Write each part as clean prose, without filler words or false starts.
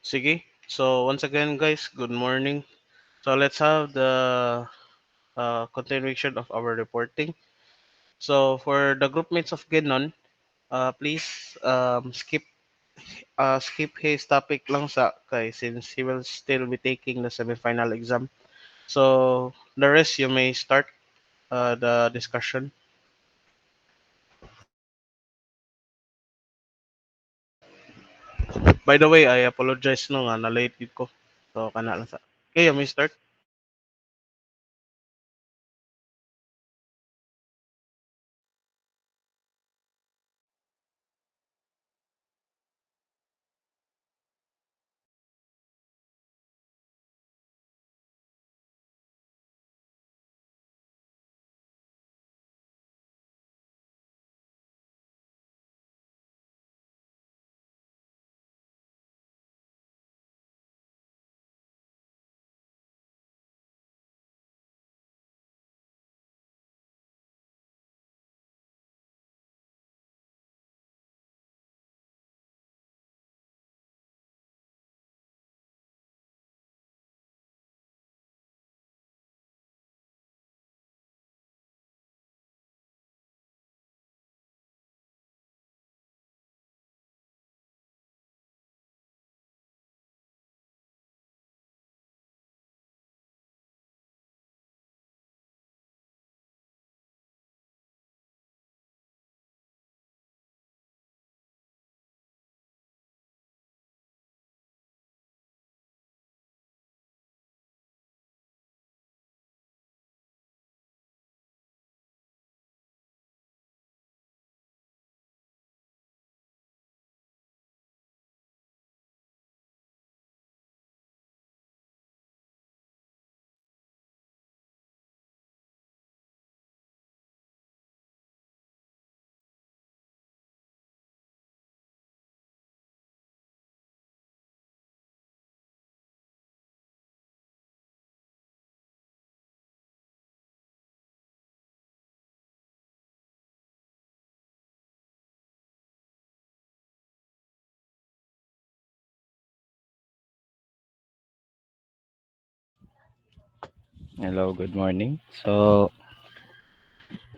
Sige. So once again, guys, good morning. So let's have the continuation of our reporting. So for the group mates of Genon, please skip his topic lang sa kay since he will still be taking the semifinal exam. So the rest you may start the discussion. By the way, I apologize no nga na late gid ko. So kana lang sa. Okay, you may start. Hello, good morning. So,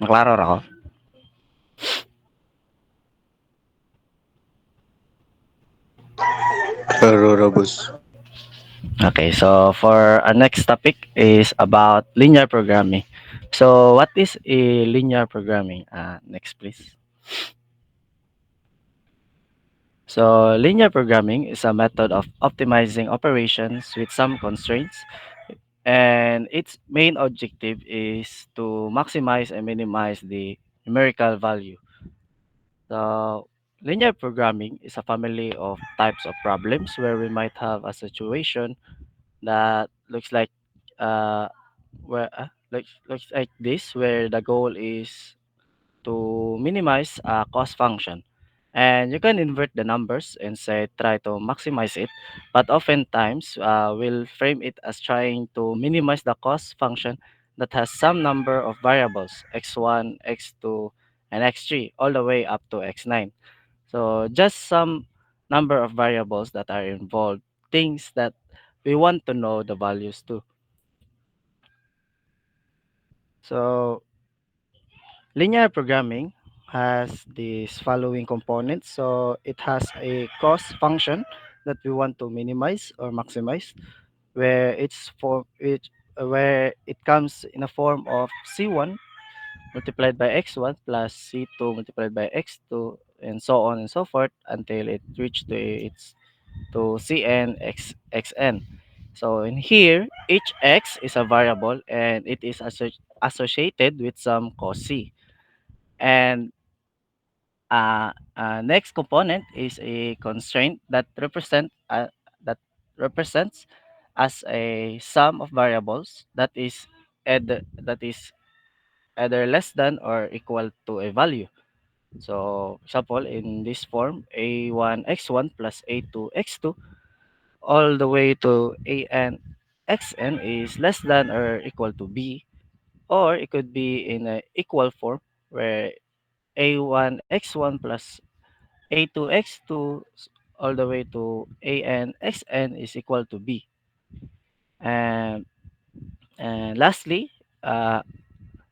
maklaro ra ako. Aurora boss. Okay, so for our next topic is about linear programming. So, what is a linear programming? Next, please. So, linear programming is a method of optimizing operations with some constraints, and its main objective is to maximize and minimize the numerical value. So, linear programming is a family of types of problems where we might have a situation that looks like looks like this, where the goal is to minimize a cost function, and you can invert the numbers and say try to maximize it, but oftentimes we'll frame it as trying to minimize the cost function that has some number of variables x1, x2, and x3 all the way up to x9. So just some number of variables that are involved, things that we want to know the values to. So linear programming has these following components. So it has a cost function that we want to minimize or maximize, where where it comes in a form of C1 multiplied by X1 plus C2 multiplied by X2, and so on and so forth until it reaches to Cn xn. So in here, each x is a variable and it is associated with some cost c. And next component is a constraint that represents as a sum of variables that is either less than or equal to a value. So, example, in this form, a1 x1 plus a2 x2 all the way to an xn is less than or equal to b, or it could be in a equal form where a1 x1 plus a2 x2 all the way to an xn is equal to b. And, and lastly, uh,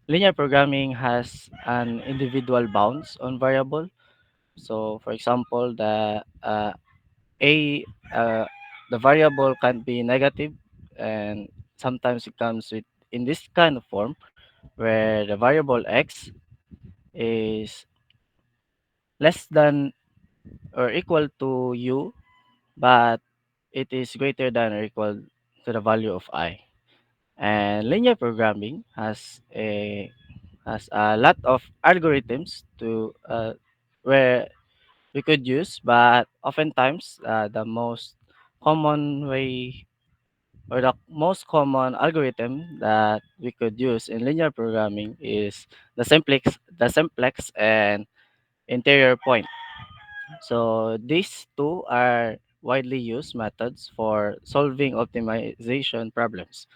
linear programming has an individual bounds on variable. So, for example, a uh, the variable can be negative, and sometimes it comes with in this kind of form where the variable x is less than or equal to u, but it is greater than or equal to the value of I. And linear programming has a lot of algorithms to where we could use, but oftentimes the most common way or the most common algorithm that we could use in linear programming is the simplex and interior point. So these two are widely used methods for solving optimization problems.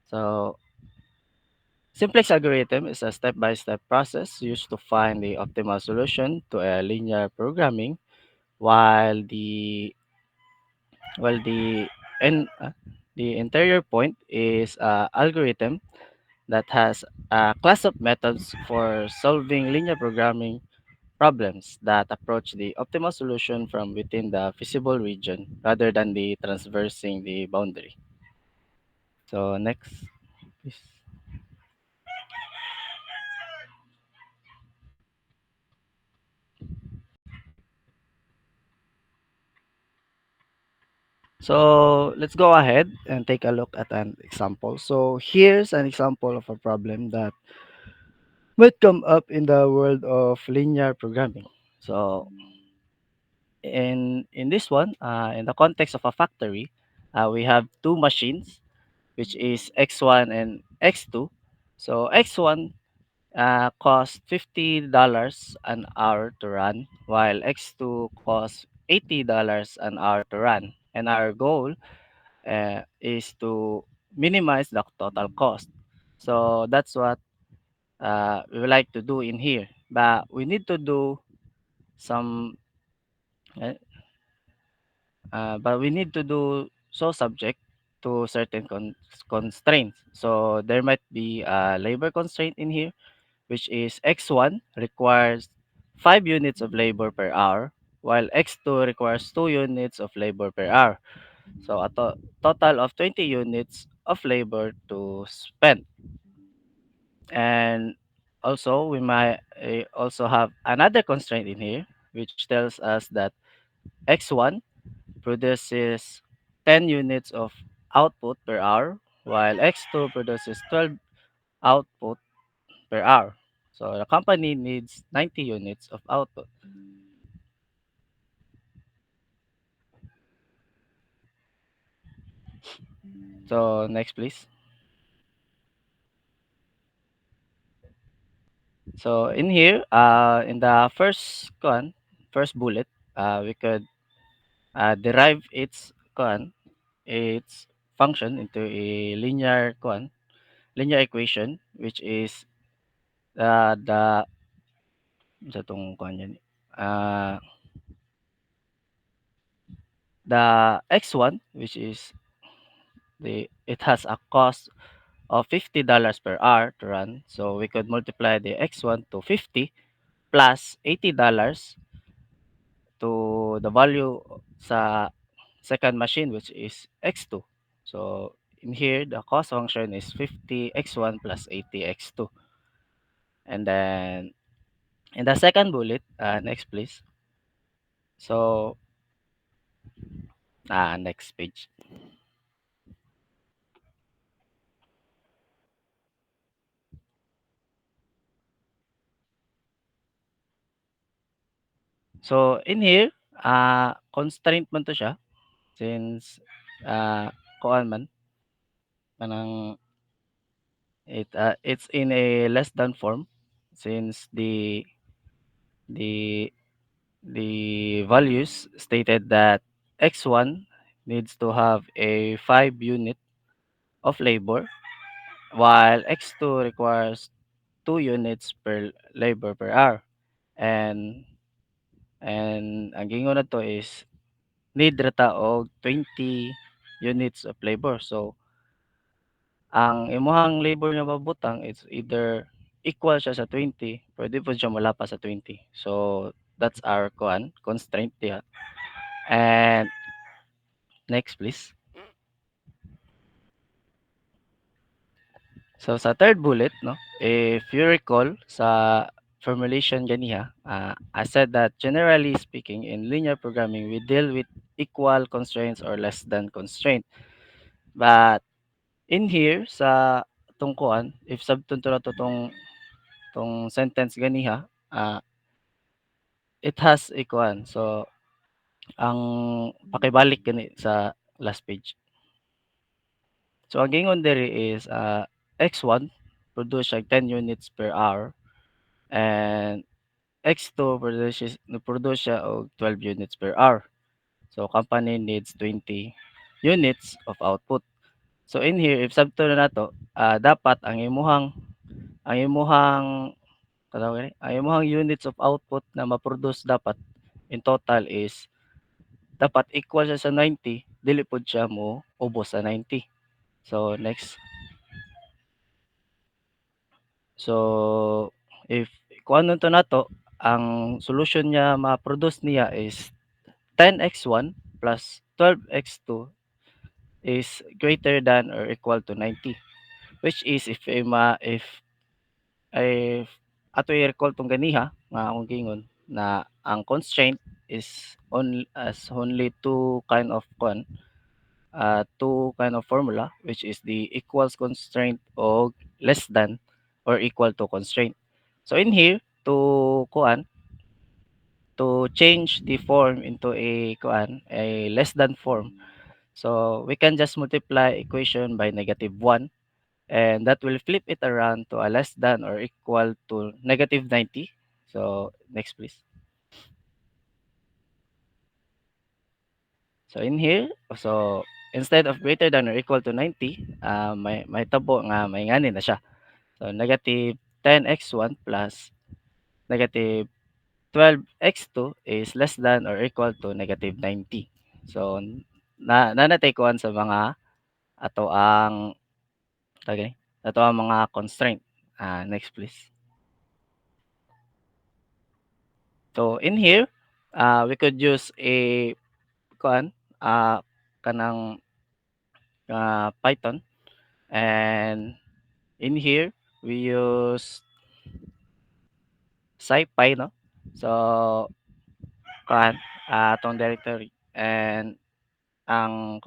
So simplex algorithm is a step-by-step process used to find the optimal solution to a linear programming, while while the in, the interior point is a algorithm that has a class of methods for solving linear programming problems that approach the optimal solution from within the feasible region rather than the transversing the boundary. So next, please. So let's go ahead and take a look at an example. So here's an example of a problem that might come up in the world of linear programming. So in this one, in the context of a factory, we have two machines, which is X1 and X2. So X1 costs $50 an hour to run, while X2 costs $80 an hour to run. And our goal is to minimize the total cost. So that's what we would like to do in here. But we need to do some, uh, but we need to do so subject to certain constraints. So there might be a labor constraint in here, which is X1 requires 5 units of labor per hour, while X2 requires 2 units of labor per hour. So a total of 20 units of labor to spend. And also, we might also have another constraint in here, which tells us that X1 produces 10 units of output per hour, while X2 produces 12 output per hour. So the company needs 90 units of output. So next, please. So in here, in the first bullet, we could derive its function into a linear equation, which is the sa tong kuan yan, uh, the x1, which is it has a cost of $50 per hour to run. So we could multiply the x1 to 50 plus $80 to the value sa second machine, which is x2. So in here, the cost function is 50 x1 plus 80 x2. And then in the second bullet, next please. So next page. So in here, constraint man to siya since kuan man kanang it's in a less than form since the the values stated that x1 needs to have a 5 unit of labor, while x2 requires 2 units per labor per hour. And ang gingon na to is need rata og 20 units of labor. So ang imuhang labor nga mabutang is either equal siya sa 20, pwede po siya malapas sa 20. So that's our constraint diha. And next please. So sa third bullet, no, if you recall sa formulation ganiha, I said that generally speaking in linear programming we deal with equal constraints or less than constraint. But in here sa tungkuan, if sabton to na to tong sentence ganiha, it has a So ang pakibalik gani sa last page. So ang gingon diri is X1 produce siya 10 units per hour and X2 produce siya og 12 units per hour. So company needs 20 units of output. So in here if sabto na nato, dapat ang imuhang katawag ni, ang imuhang units of output na ma-produce dapat in total is dapat equal siya sa 90, dili pod siya mo ubos sa 90. So next. So if kuhanon to nato, ang solution niya ma-produce niya is 10x1 plus 12x2 is greater than or equal to 90, which is if ato i-recall tong ganiha nga akong gingon na ang constraint is only two kind of formula, which is the equals constraint o less than or equal to constraint. So in here to change the form into a less than form. So we can just multiply equation by -1 and that will flip it around to a less than or equal to -90. So next please. So in here, so instead of greater than or equal to 90, may tabo nga may ngani na siya. So negative 10x1 plus negative 12x2 is less than or equal to negative 90. So nanatay kuan sa mga ato ang tagay ato ang mga constraint. Next please. So in here, we could use a kuan kanang Python, and in here we use SciPy, no? So kuan atong directory, and ang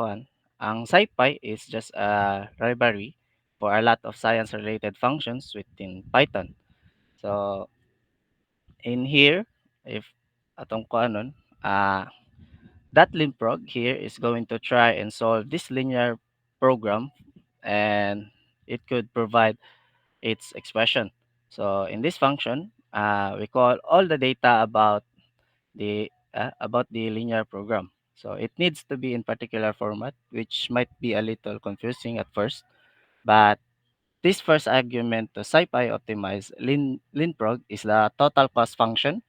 SciPy is just a library for a lot of science related functions within Python. So in here, if atong kuanon, that linprog here is going to try and solve this linear program, and it could provide its expression. So in this function, we call all the data about the linear program. So it needs to be in particular format, which might be a little confusing at first, but this first argument to SciPy optimize linprog is the total cost function,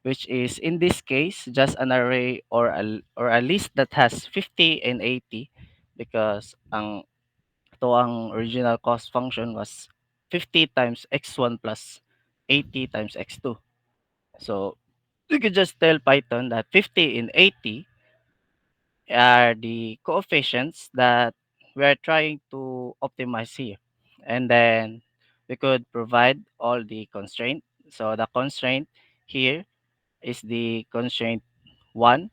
which is in this case just an array or a list that has 50 and 80, because ang original cost function was 50 times x1 plus 80 times x2. So you could just tell Python that 50 and 80 are the coefficients that we are trying to optimize here. And then we could provide all the constraint. So the constraint here is the constraint 1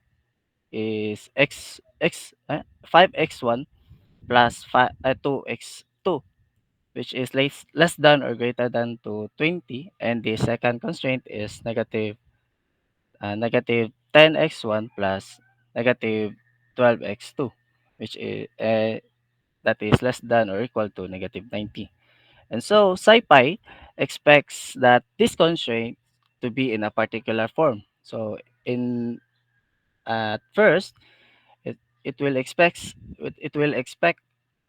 is 5x1 plus 2x2, which is less than or greater than to 20, and the second constraint is negative 10x1 plus negative 12x2, which is that is less than or equal to negative 90. And so SciPy expects that this constraint to be in a particular form. So in at first, it, it will expect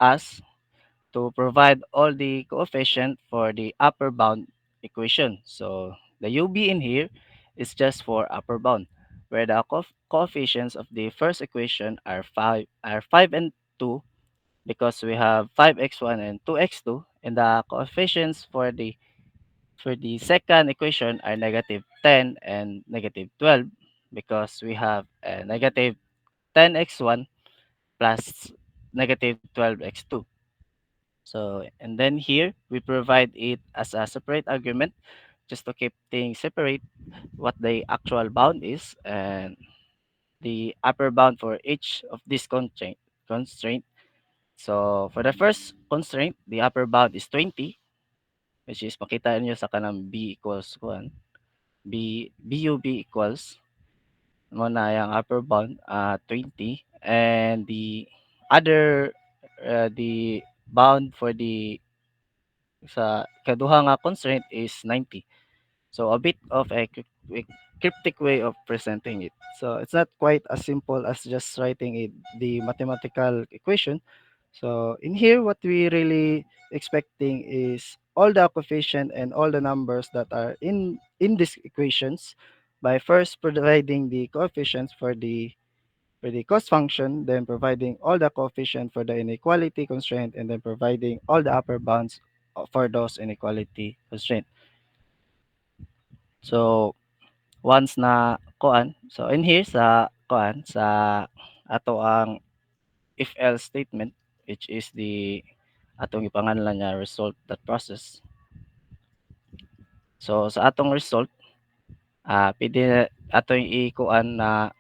us to provide all the coefficient for the upper bound equation. So the UB in here is just for upper bound. where the coefficients of the first equation are 5 and 2 because we have 5x1 and 2x2, and the coefficients for the second equation are negative 10 and negative 12 because we have negative 10x1 plus negative 12x2. So, and then here we provide it as a separate argument just to keep things separate, what the actual bound is and the upper bound for each of these constraint. So, for the first constraint, the upper bound is 20, which is makita niyo sa kanang b equals 1. BUB equals mo na yung upper bound 20, and the other the bound for the sa kaduha nga constraint is 90. So a bit of a cryptic way of presenting it. So it's not quite as simple as just writing it the mathematical equation. So in here, what we really expecting is all the coefficient and all the numbers that are in these equations by first providing the coefficients for the cost function, then providing all the coefficient for the inequality constraint, and then providing all the upper bounds for those inequality constraint. So once na kuan, so in here sa kuan sa ato ang if else statement, which is the atong ipanganlan niya result that process. So sa atong result, pwede atong ikuan na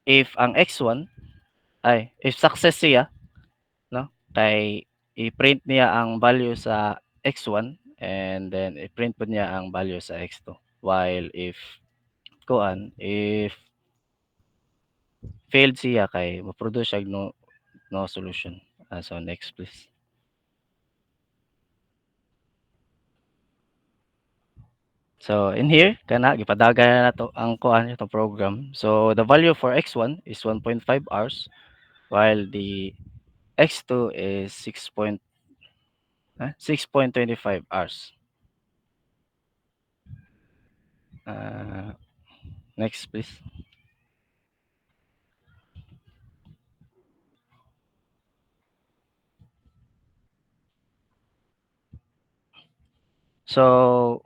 if ang x1 ay if success siya, no, kay i-print niya ang value sa x1 and then i-print po niya ang value sa x2. While if kuan, if failed siya kay mo-produce siya no solution. So next please. So in here kana gipadagan na nato ang kuan itong program. So the value for x1 is 1.5 hours while the x2 is 6.25 hours. Uh, next please. So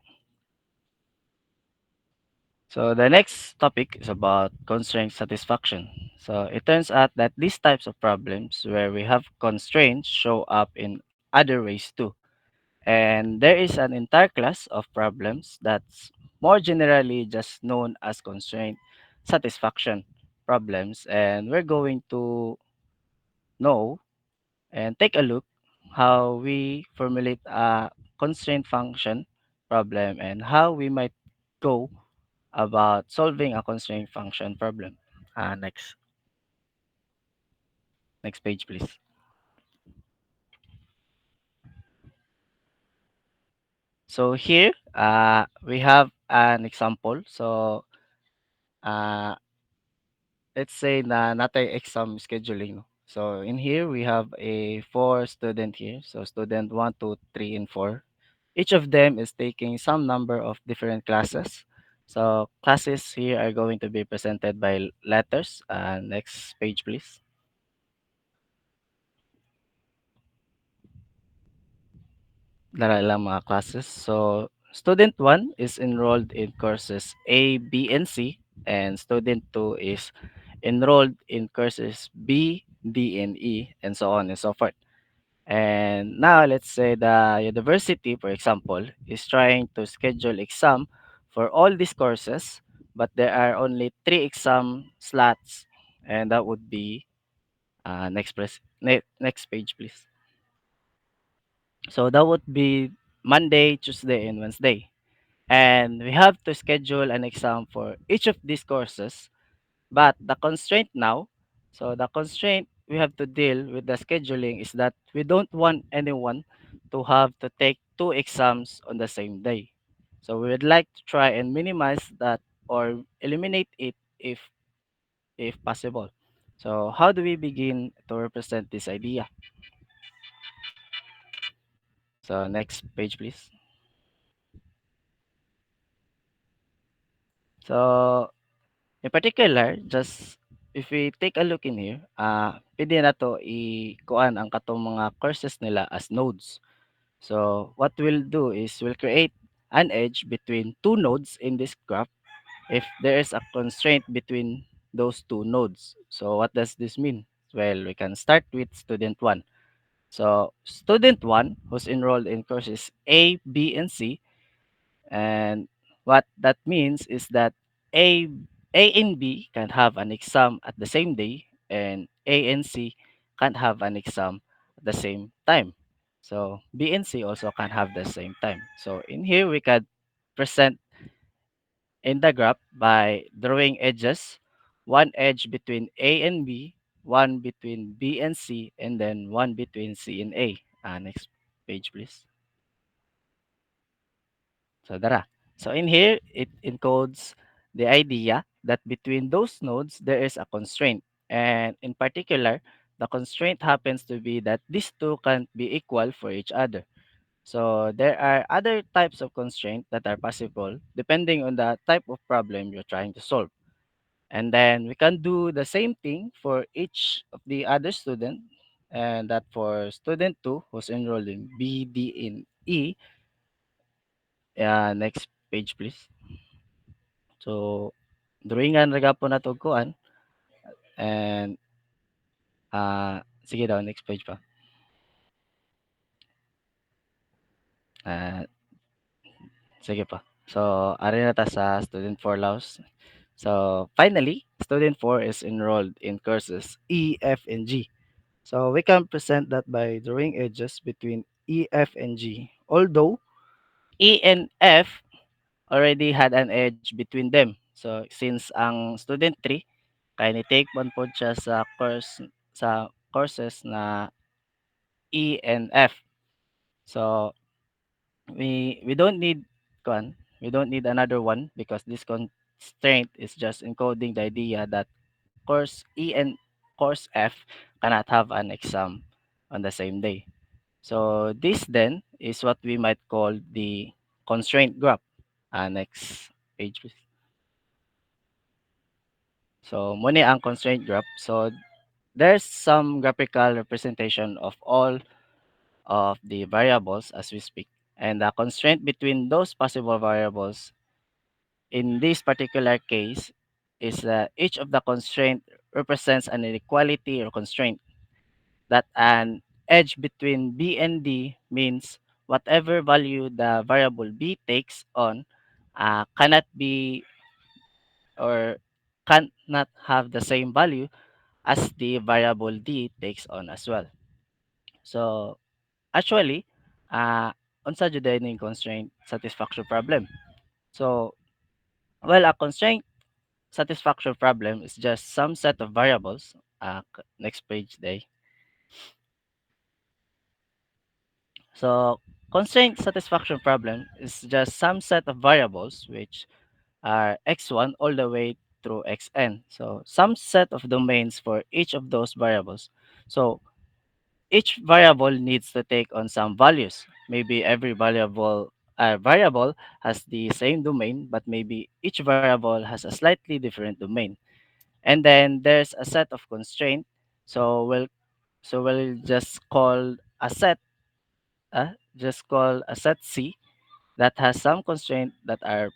so the next topic is about constraint satisfaction. So it turns out that these types of problems where we have constraints show up in other ways too. And there is an entire class of problems that's more generally just known as constraint satisfaction problems. And we're going to know and take a look how we formulate a constraint function problem and how we might go about solving a constraint function problem. Next page, please. So here, we have an example. So uh, let's say na natay exam scheduling. No? So in here, we have a four student here. So student 1, 2, 3, and 4. Each of them is taking some number of different classes. So classes here are going to be presented by letters. Next page, please. Dara lang mga classes. So student 1 is enrolled in courses A, B, and C. And student 2 is enrolled in courses B, D, and E, and so on and so forth. And now let's say the university, for example, is trying to schedule exam for all these courses, but there are only three exam slots, and that would be next page, please. So that would be Monday, Tuesday, and Wednesday. And we have to schedule an exam for each of these courses. But the constraint now, so the constraint we have to deal with the scheduling is that we don't want anyone to have to take two exams on the same day. So we would like to try and minimize that or eliminate it if possible. So how do we begin to represent this idea? So next page, please. So In particular, just if we take a look in here, pwede na to i-kuan ang katong mga courses nila as nodes. So what we'll do is we'll create an edge between two nodes in this graph if there is a constraint between those two nodes. So what does this mean? Well, we can start with student 1. So student 1 who's enrolled in courses A, B, and C, and what that means is that A A and B can have an exam at the same day, and A and C can't have an exam at the same time. So B and C also can have the same time. So in here we can present in the graph by drawing edges, one edge between A and B, one between B and C, and then one between C and A. Next page, please. So, dara. So, in here, it encodes the idea that between those nodes, there is a constraint. And in particular, the constraint happens to be that these two can't be equal for each other. So there are other types of constraint that are possible depending on the type of problem you're trying to solve. And then we can do the same thing for each of the other student, and that for student 2 who's enrolled in B, D, and E. Next page please. So drawingan ra gyapon nato kuan, and sige daw next page pa. Ah, sige pa. So ari na ta sa student 4 laws. So finally, student 4 is enrolled in courses E, F, and G. So we can present that by drawing edges between E, F, and G. Although E and F already had an edge between them. So since ang student 3 kay ni take man pod siya sa courses na E and F. So we don't need one. We don't need another one because this constraint is just encoding the idea that course E and course F cannot have an exam on the same day. So this then is what we might call the constraint graph. Next page please. So muna ang constraint graph. So there's some graphical representation of all of the variables as we speak. And the constraint between those possible variables in this particular case is that each of the constraint represents an inequality or constraint. That an edge between B and D means whatever value the variable B takes on cannot be or cannot have the same value as the variable D takes on as well. So actually, unsa jud ning constraint satisfaction problem. So a constraint satisfaction problem is just some set of variables. Next page day. So constraint satisfaction problem is just some set of variables which are x1 all the way through xn. So some set of domains for each of those variables. So each variable needs to take on some values. Maybe every variable has the same domain, but maybe each variable has a slightly different domain. And then there's a set of constraint. So we'll just call a set C that has some constraint that are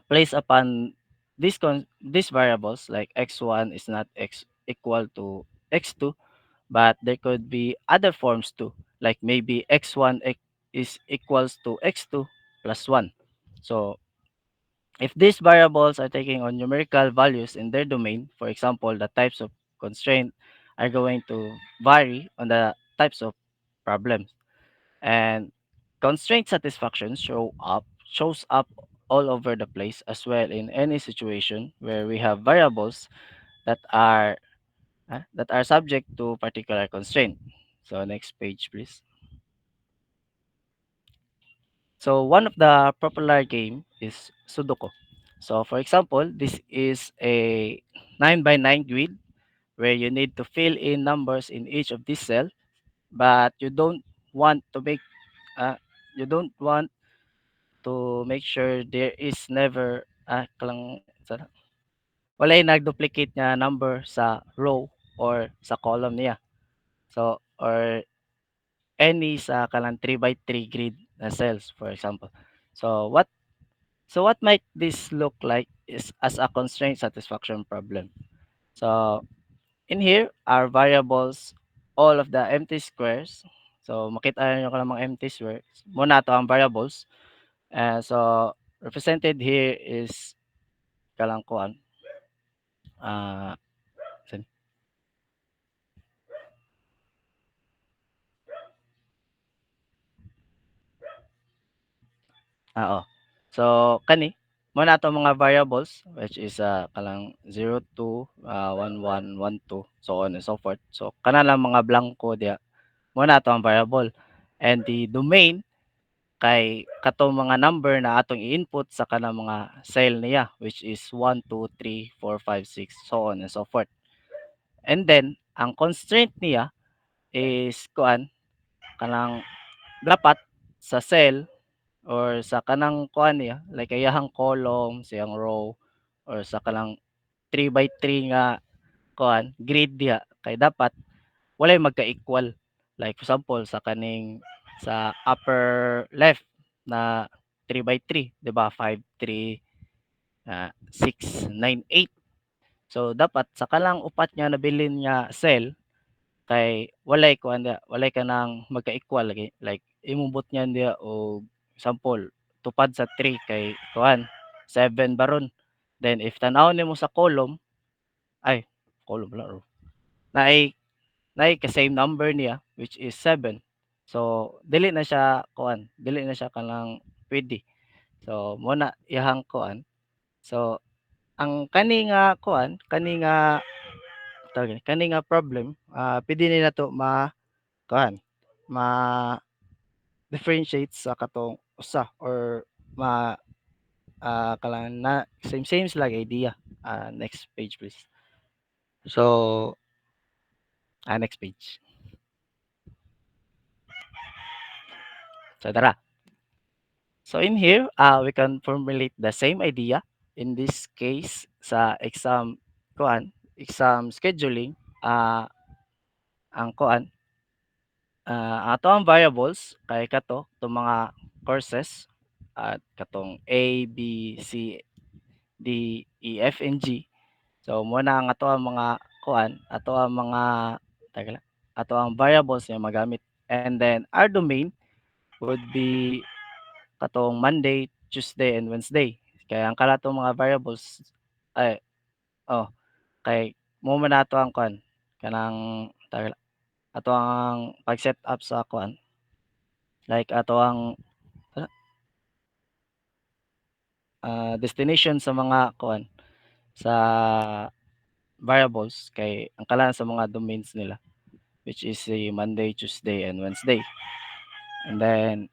placed upon these variables, like x1 is not x equal to x2, but there could be other forms too, like maybe x1 is equals to x2 plus 1. So if these variables are taking on numerical values in their domain, for example, the types of constraint are going to vary on the types of problems. And constraint satisfaction shows up all over the place as well in any situation where we have variables that are subject to particular constraint. So next page please. So one of the popular game is Sudoku. So for example, this is a 9 by 9 grid where you need to fill in numbers in each of these cells, but want to make you don't want to make sure there is never walay nag-duplicate nga number sa row or sa column niya. So, or any sa kanang 3 by 3 grid na cells, for example. So, what might this look like is as a constraint satisfaction problem. So, in here are variables, all of the empty squares. So, makita nyo ka ng mga empty squares. Muna to ang variables. So, represented here is kalangkuan. Uh, Oo. So, kani mo na atong mga variables which is kanang 0, 2, 1, 1, 1, 2, so on and so forth. So, kana lang mga blanco diya mo na ato ang variable. And the domain kay katong mga number na atong i-input sa kanang mga cell niya which is 1, 2, 3, 4, 5, 6, so on and so forth. And then ang constraint niya is kuan kanang dapat sa cell or sa kanang kuan niya, like iyahang column, siyang row, or sa kanang 3 by 3 nga kuan, grid diha, kay dapat walay magka-equal. Like for example, sa kaning sa upper left na 3 by 3, 'di ba? 5, 3, 6, 9, 8. So dapat sa kanang upat nga nabilin nga cell kay walay kuan diha, walay kanang magka-equal lagi. Like imubot niyan diha og example, tupad sa 3 kay kuan 7 baron. Then if tan-awon nimo sa column, ay column wala ro. Naay naay ka-same number niya which is 7. So dili na siya kuan, dili na siya kanang puwede. So mo na iyahang kuan. So ang kani nga kuan, kani nga problem, puwede ni nato kuan, ma-differentiate sa katong usa or ma kalang na same sila kay idea. Next page please. So, next page. So tara. So in here, we can formulate the same idea. In this case, sa exam scheduling, ang ato ang variables kay kato itong mga courses at katong A, B, C, D, E, F, and G. So muna ang ato ang mga ato ang mga teka lang, ato ang variables nga magamit. And then our domain would be katong Monday, Tuesday, and Wednesday. Kaya ang kanatong mga variables ay oh, kay mo man ato ang kanang teka lang, ato ang pag-set up sa like ato ang destination sa mga sa variables kay ang kalan sa mga domains nila which is si Monday, Tuesday, and Wednesday. And then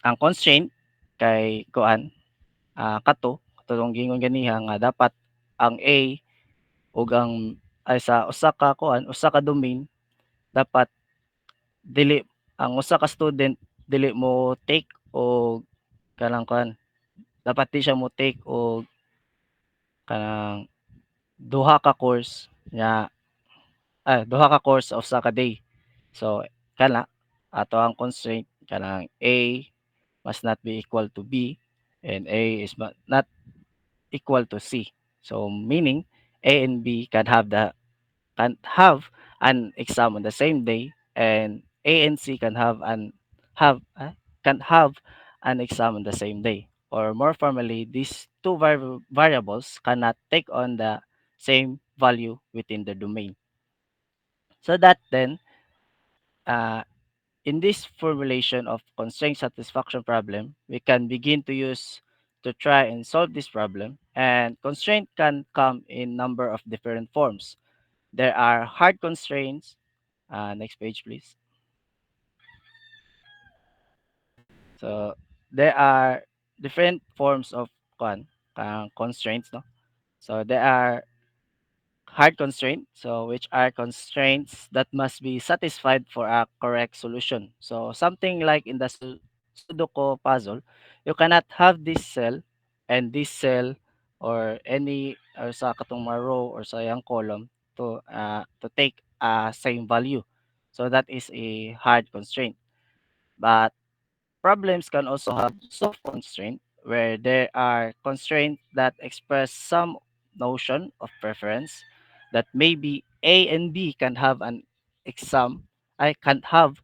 ang constraint kay katong gingon ganiha nga dapat ang A ug ang ay sa usa ka domain dapat dili ang usa ka student dili mo take o kanang dapat di siya mo take og kanang duha ka course nga duha ka course sa usa ka day. So kana ato ang constraint kanang A must not be equal to B and A is not equal to C. So meaning A and B can have an exam on the same day and A and C have can have an exam on the same day. Or more formally, these two variables cannot take on the same value within the domain. So that then, uh, in this formulation of constraint satisfaction problem, we can begin to use to try and solve this problem. And constraint can come in number of different forms. There are hard constraints. Next page, please. So there are different forms of constraints, no? So there are hard constraints, so which are constraints that must be satisfied for a correct solution. So something like in the Sudoku puzzle, you cannot have this cell and this cell or any or sa katong mga row or sa iyang column to take a same value. So that is a hard constraint. But problems can also have soft constraint where there are constraints that express some notion of preference that maybe A and B can have an exam. I can't have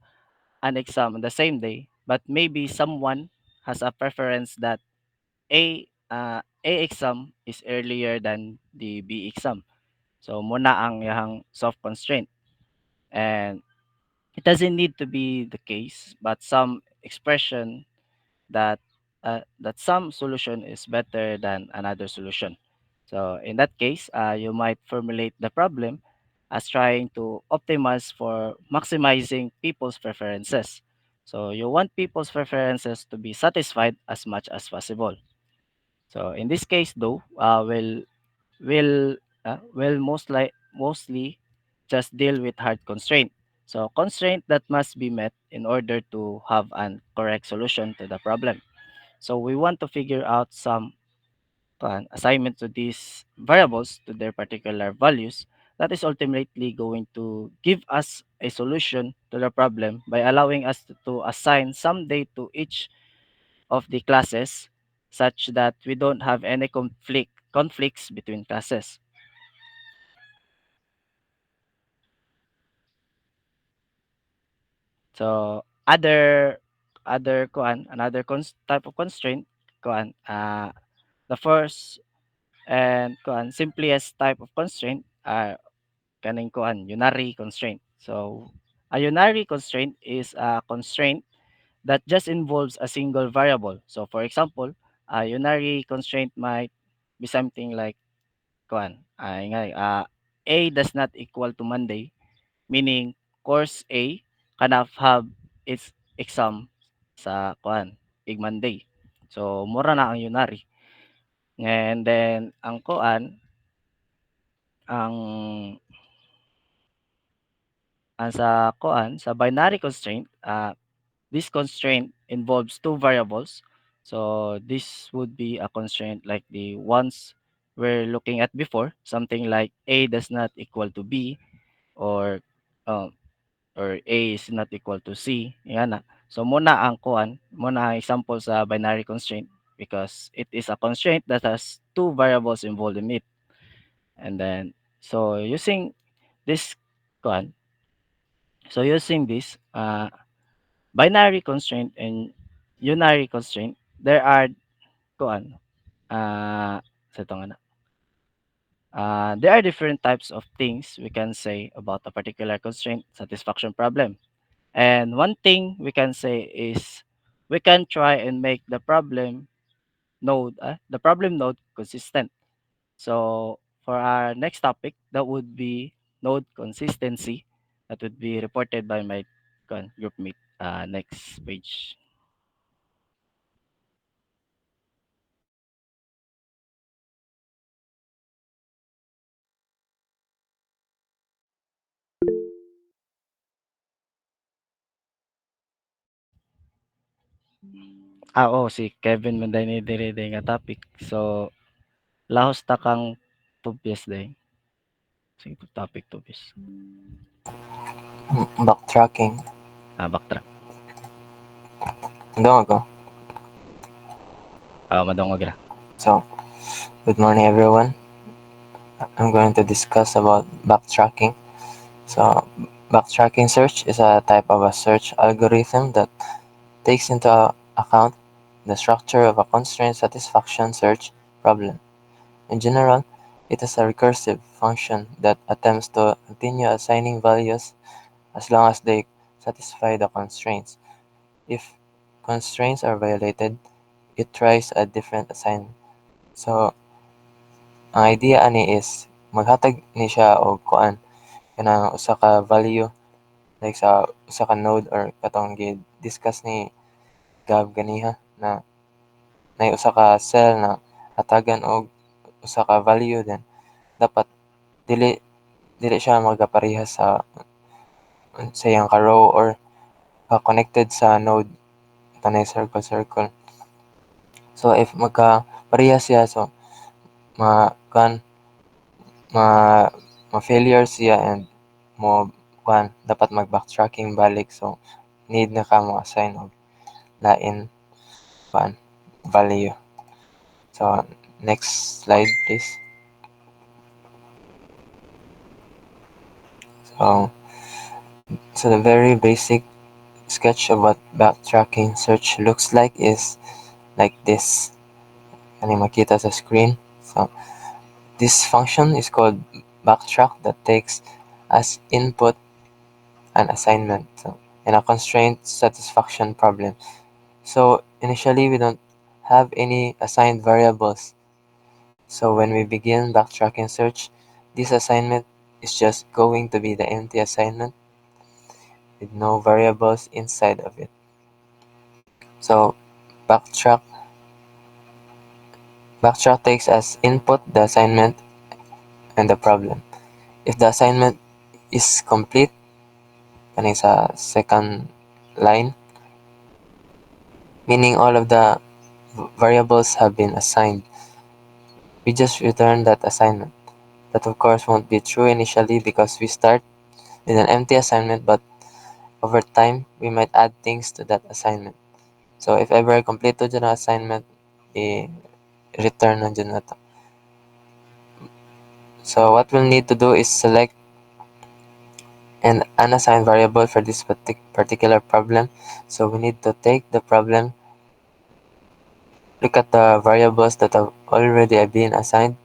an exam on the same day, but maybe someone has a preference that A exam is earlier than the B exam. So muna ang yahang soft constraint. And it doesn't need to be the case, but some expression that that some solution is better than another solution. So in that case, you might formulate the problem as trying to optimize for maximizing people's preferences. So you want people's preferences to be satisfied as much as possible. So in this case, though, will mostly just deal with hard constraint. So constraint that must be met in order to have an correct solution to the problem. So we want to figure out some assignment to these variables to their particular values that is ultimately going to give us a solution to the problem by allowing us to assign some date to each of the classes such that we don't have any conflicts between classes. So other another type of constraint the first and simplest type of constraint are kaning unary constraint. So a unary constraint is a constraint that just involves a single variable. So for example, a unary constraint might be something like A does not equal to Monday, meaning course A cannot have its exam sa ig Monday. So mura na ang unary. And then ang sa binary constraint, this constraint involves two variables. So this would be a constraint like the ones we're looking at before, something like A does not equal to B or um, or A is not equal to C. Yan na. So muna ang example sa binary constraint because it is a constraint that has two variables involved in it. And then so using this kuan, using this binary constraint and unary constraint, there are kuan sa ito nga na. There are different types of things we can say about a particular constraint satisfaction problem. And one thing we can say is we can try and make the problem node consistent. So for our next topic, that would be node consistency. That would be reported by my group mate. Next page. Oo, si Kevin man day ni diri day nga topic. So lahos ta kang tubyas day. Sige topic tubyas. Backtracking. Backtrack. Doon ako. Madungog ra. So, good morning everyone. I'm going to discuss about backtracking. So, backtracking search is a type of a search algorithm that takes into account the structure of a constraint satisfaction search problem. In general, it is a recursive function that attempts to continue assigning values as long as they satisfy the constraints. If constraints are violated, it tries a different assignment. So, ang idea ani is maghatag ni siya og kuan kanang usa ka value like sa usa ka node or katong gi-discuss ni Gab ganiha na nay usa ka cell na hatagan og usa ka value then dapat dili dili siya magaparehas sa iyang ka row or connected sa node kanay circle. So if magkaparehas siya so ma kan ma ma-failure siya and mo dapat mag-backtracking balik, so need na ka mo assign og lain kuan value. So next slide please. So the very basic sketch of what backtracking search looks like is like this. Kani makita sa screen. So this function is called backtrack that takes as input an assignment, so, in a constraint satisfaction problem. So initially we don't have any assigned variables. So when we begin backtracking search, this assignment is just going to be the empty assignment with no variables inside of it. So backtrack backtrack takes as input the assignment and the problem. If the assignment is complete, kani sa second line, meaning all of the variables have been assigned, we just return that assignment. That of course won't be true initially because we start with an empty assignment, but over time we might add things to that assignment. So if ever complete to dyan assignment, i-return na dyan na to. So what we'll need to do is select an unassigned variable for this particular problem. So we need to take the problem, look at the variables that have already been assigned,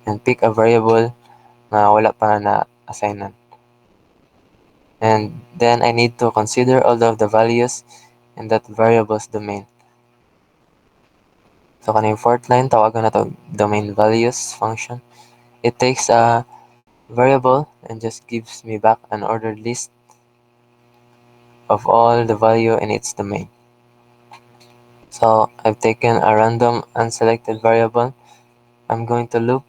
and pick a variable na wala pa na assignan. And then I need to consider all of the values in that variable's domain. So kaning fourth line, tawagan na to domain values function. It takes a variable and just gives me back an ordered list of all the value in its domain. So I've taken a random unselected variable. I'm going to loop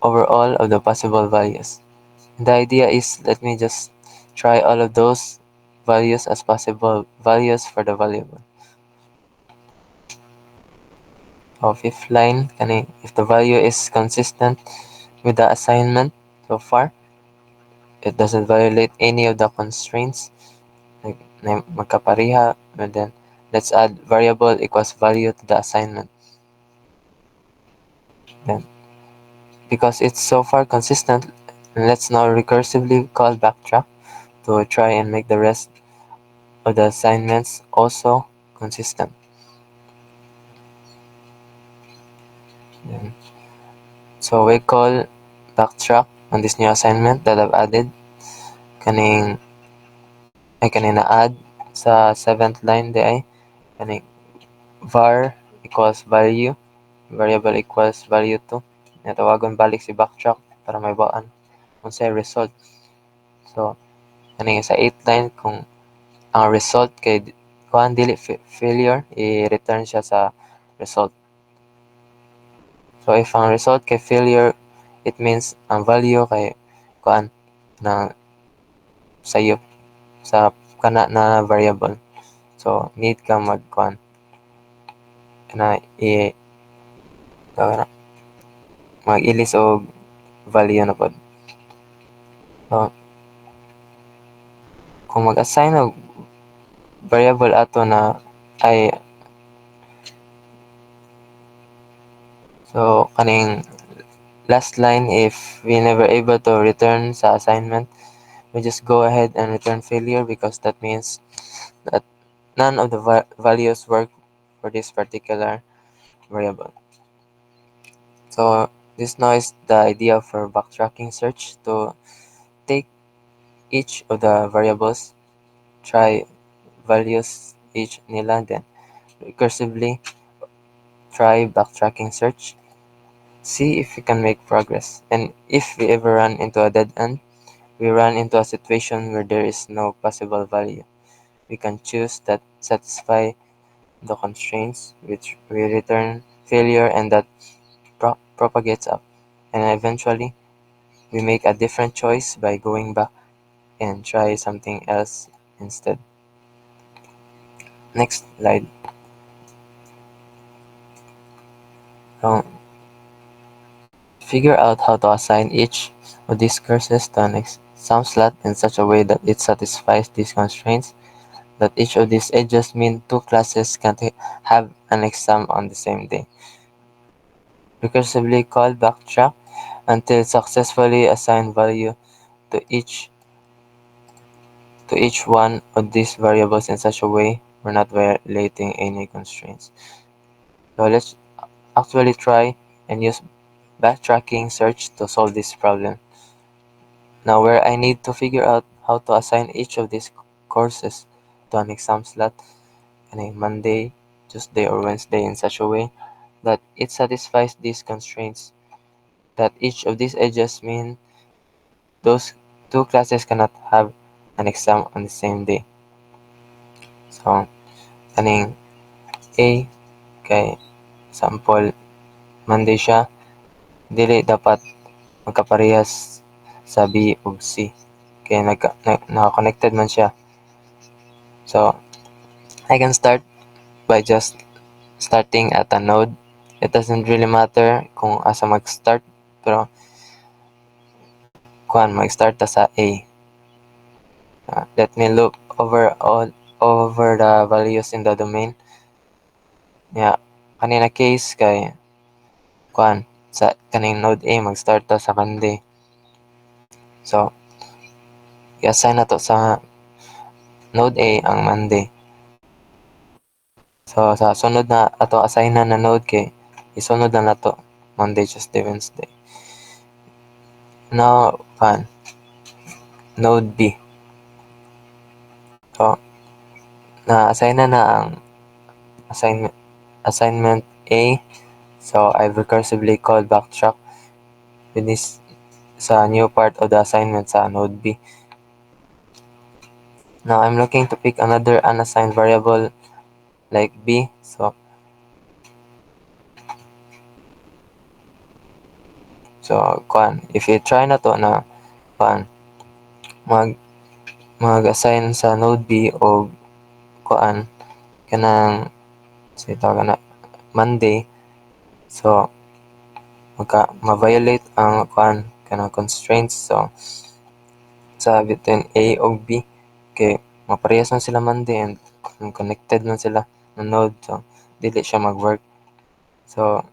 over all of the possible values. The idea is let me just try all of those values as possible values for the variable. Fifth line, if the value is consistent with the assignment so far, it doesn't violate any of the constraints, like magkapareha, and then let's add variable equals value to the assignment. Then, because it's so far consistent, let's now recursively call backtrack to try and make the rest of the assignments also consistent. Then, so we call backtrack on this new assignment that I've added. Kaning kanina add sa 7th line di ay kaning var equals value, variable equals value 2. Natawagon balik si backtrack para may baan unsay result. So kaning sa 8th line kung ang result kay kuan dili failure, i-return siya sa result. So if ang result kay failure, it means ang value kay kuan na sayo sa kana na variable. So need ka magkuan na mag-ilis og value na pod. So kung mag-assign og variable ato na ay so kaning last line, if we never able to return sa assignment, we just go ahead and return failure because that means that none of the values work for this particular variable. So this now is the idea for backtracking search, to take each of the variables, try values each nila, then recursively try backtracking search, see if we can make progress. And if we ever run into a dead end, we run into a situation where there is no possible value, we can choose that satisfy the constraints, which we return failure, and that propagates up. And eventually, we make a different choice by going back and try something else instead. Next slide. So, figure out how to assign each of these courses to an exam slot in such a way that it satisfies these constraints, that each of these edges mean two classes can have an exam on the same day. Recursively call backtrack until successfully assign value to each one of these variables in such a way we're not violating any constraints. So let's actually try and use backtracking search to solve this problem. Now where I need to figure out how to assign each of these courses to an exam slot on a Monday, Tuesday, or Wednesday in such a way that it satisfies these constraints, that each of these edges mean those two classes cannot have an exam on the same day. So, kaning A kay sample Monday siya, dili dapat magkaparehas sa B ug C. Kaya naka-connected man siya. So, I can start by just starting at a node. It doesn't really matter kung asa mag-start, pero mag-start ta sa A. Let me look over the values in the domain. Yeah, kanina case kay sa kaning node A mag-start ta sa Monday. So, i-assign na to sa node A ang Monday. So, sa sunod na ato assignan na node kay isunod na nato Monday, Tuesday, Wednesday. Now, node B. So, na-assign na ang assignment A. So, I've recursively called backtrack with this sa new part of the assignment sa node B. Now, I'm looking to pick another unassigned variable like B. So, if you try na to na, mag-assign sa node B o kanang, tawag na, Monday. So, ma-violate ang kanang constraints. So, sa between A o B, kay maparehas man sila Monday and connected man sila ng node. So, dili siya mag-work. So,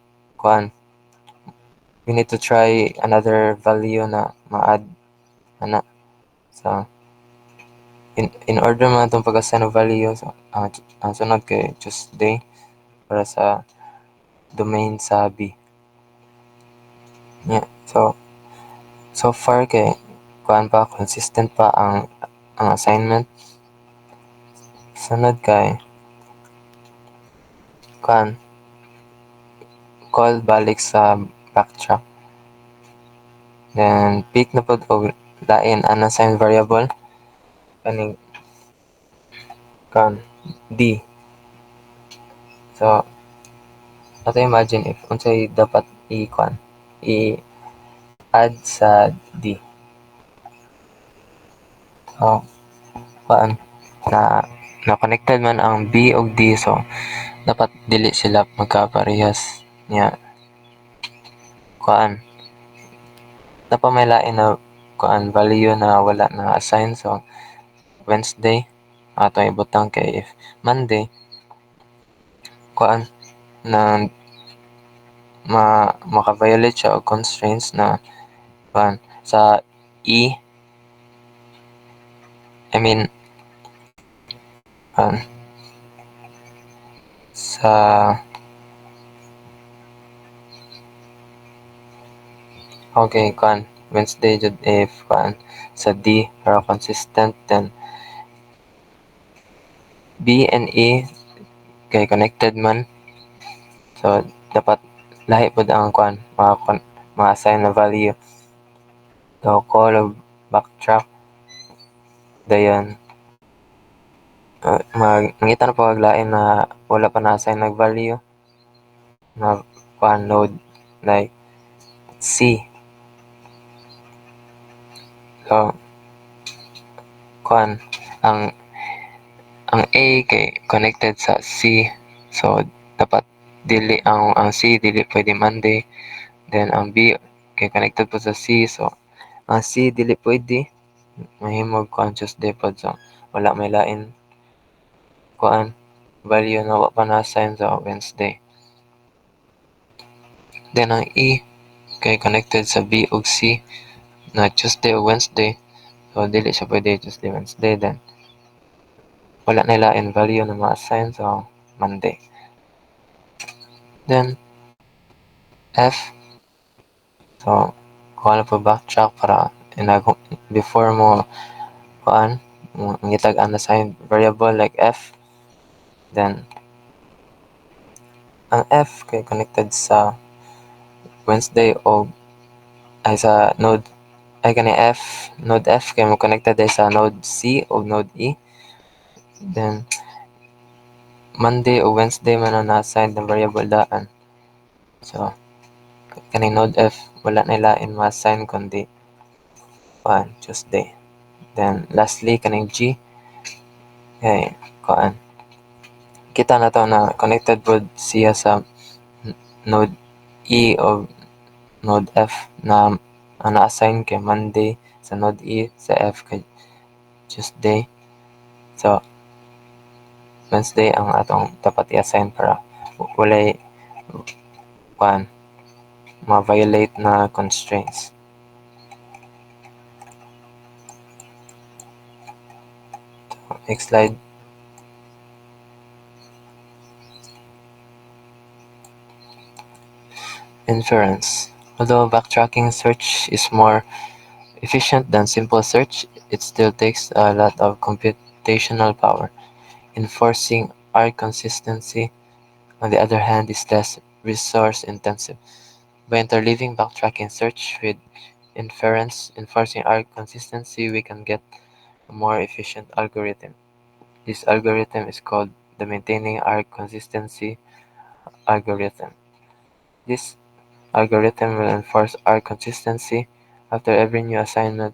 we need to try another value na ma-add ana. So, in order man itong pag-assign ng value, so, ang sunod kay Tuesday para sa domain sa B. Yeah, so far kay consistent pa ang assignment. Sunod kay call balik sa backtrack. Then pick na pud og lain unassigned variable kaning D. So ato imagine if unsay dapat i-add sa D. So na connected man ang B ug D, so dapat dili sila magkaparehas niya. Dapat may lain na value na wala na assign. So Wednesday ato ibutang kay if Monday na maka-violate siya og constraints na sa E, I mean sa okay Wednesday jud if sa D para consistent, then B and E kay connected man, so dapat lahi pud ang ma-assign na value. So call og backtrack dayon mangita na paglain na wala pa na-assign nag value na node like C. So ang A kay connected sa C, so dapat dili ang C dili pwede Monday, then ang B kay connected po sa C. So, ang C dili pwede mahimog kuan Tuesday pod. So, wala may lain kuan value na wa pa na-assign sa Wednesday. Then ang E kay connected sa B ug C na Tuesday o Wednesday. So, dili siya pwede Tuesday, Wednesday. Then, wala na lain value na ma-assign sa Monday. Then, F. So, kuha na po backtrack para before mo kuan ngitag unassigned variable like F. Then, ang F kay connected sa Wednesday o ay sa node ay kani node F kay mo connected ay sa node C o node E. Then, Monday o Wednesday man ang na-assign ng variable daan. So, kani node F wala na lain ma-assign kundi Tuesday. Then, lastly kaning G kay kuan kita na to na connected pod siya sa node E o node F na ang na-assign kay Monday sa node E, sa F kay Tuesday. So, Wednesday ang atong dapat i-assign para walay kuan ma-violate na constraints. Next slide. Inference. Although backtracking search is more efficient than simple search, it still takes a lot of computational power. Enforcing arc consistency, on the other hand, is less resource intensive. By interleaving backtracking search with inference, enforcing arc consistency, we can get a more efficient algorithm. This algorithm is called the maintaining arc consistency algorithm. This algorithm will enforce arc consistency after every new assignment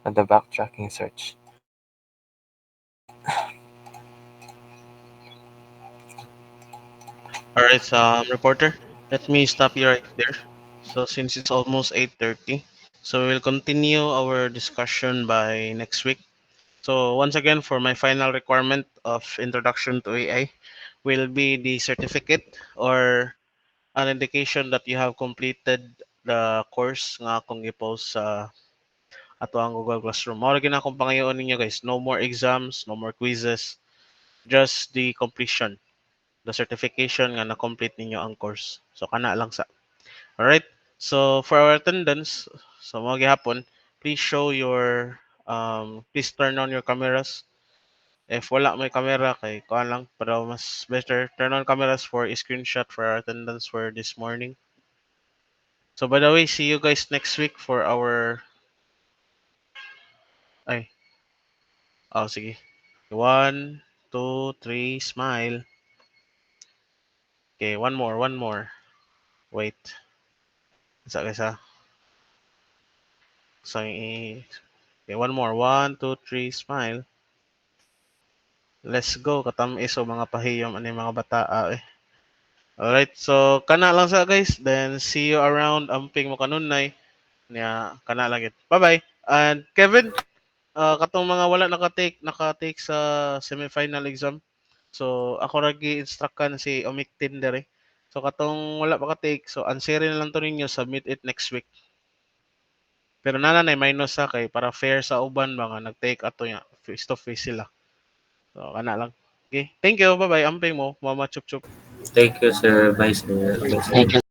of the backtracking search. All right, reporter, let me stop you right there. So since it's almost 8:30, so we'll continue our discussion by next week. So once again, for my final requirement of introduction to AI will be the certificate or an indication that you have completed the course nga akong i-post sa ato ang Google Classroom. Mao lagi na akong pangayoon ninyo guys. No more exams, no more quizzes, just the completion, the certification nga na-complete ninyo ang course. So kana lang sa. Alright. So for our attendance, so mga gihapon, please show your please turn on your cameras. If wala may camera kay kuan lang pero mas better turn on cameras for a screenshot for our attendance for this morning. So by the way, see you guys next week for our ay sige. One, two, three, smile. Okay, one more, one more. Wait. Isa kaysa. So, okay, one more. One, two, three, smile. Let's go. Katamis o mga pahiyom ani mga bata. Alright, so kana lang sa guys. Then see you around amping mo kanunay. Nya kana lang it. Bye-bye. And Kevin, katong mga wala naka-take sa semifinal exam. So ako ra gi-instruct kan si Omictin dere. So katong wala pa ka-take, so answerin na lang to ninyo, submit it next week. Pero nanay minus sa kay para fair sa uban mga nag-take ato nya face to face sila. So kana lang. Okay. Thank you. Bye-bye. Amping mo. Mama chup chup. Thank you, sir. Bye, sir. Bye, sir. Thank you,